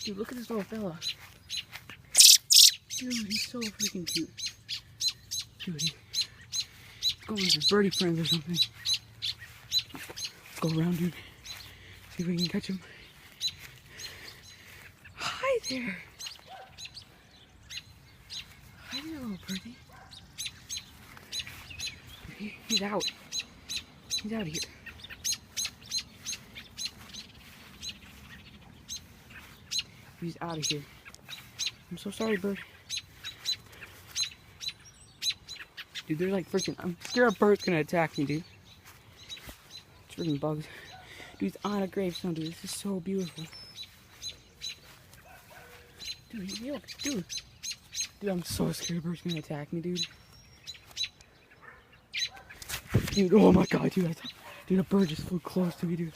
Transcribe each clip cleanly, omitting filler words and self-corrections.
Dude, look at this little fella. Dude, he's so freaking cute. Dude, he's going with his birdie friends or something. Let's go around, dude. See if we can catch him. Hi there. Hi there, little birdie. He's out. He's out of here. He's out of here. I'm so sorry, bird. Dude, they're like freaking... I'm scared a bird's gonna attack me, dude. It's freaking bugs. Dude, he's on a gravestone, dude. This is so beautiful. Dude, dude. Dude, I'm so scared a bird's gonna attack me, dude. Dude, oh my god, dude. Dude, a bird just flew close to me, dude.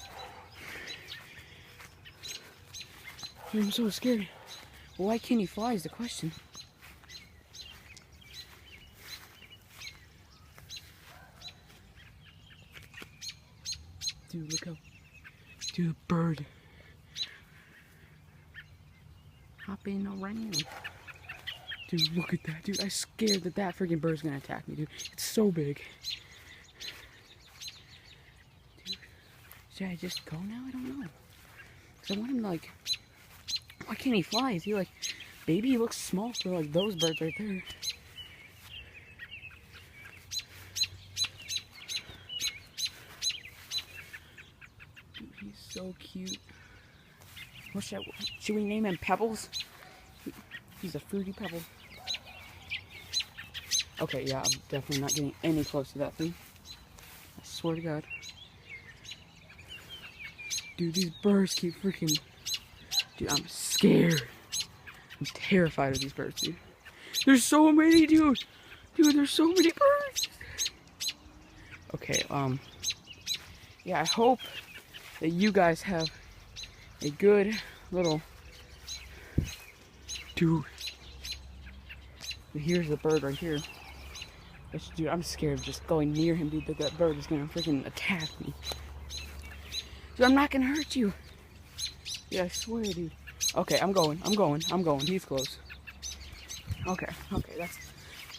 Dude, I'm so scared. Well, why can't he fly is the question. Dude, look how... Dude, a bird. Hopping around. Dude, look at that. Dude, I'm scared that freaking bird's gonna attack me, dude. It's so big. Dude, should I just go now? I don't know. Because I want him to, like... Why can't he fly? Is he, like... Baby, he looks small for, like, those birds right there. Dude, he's so cute. Should we name him Pebbles? He's a fruity pebble. Okay, yeah, I'm definitely not getting any close to that thing. I swear to God. Dude, these birds keep freaking... Dude, I'm scared. I'm terrified of these birds, dude. There's so many, dude. Dude, there's so many birds. Okay, yeah, I hope that you guys have a good little... Dude. Here's the bird right here. Dude, I'm scared of just going near him, dude. That bird is gonna freaking attack me. Dude, I'm not gonna hurt you. Yeah, I swear, dude. Okay, I'm going. He's close. Okay, that's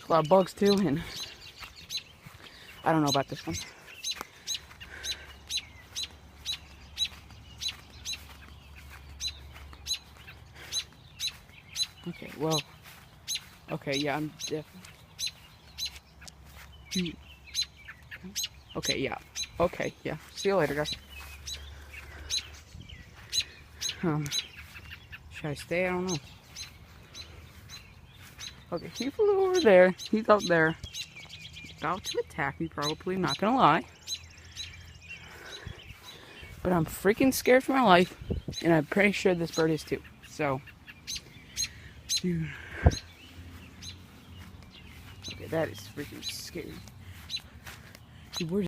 a lot of bugs too, and I don't know about this one. Okay, well, okay, yeah, I'm definitely... Dude. Okay, yeah. Okay, yeah. See you later, guys. Should I stay? I don't know. Okay, he flew over there. He's out there. About to attack me, probably. Not gonna lie. But I'm freaking scared for my life. And I'm pretty sure this bird is too. So. Dude. Okay, that is freaking scary. Dude,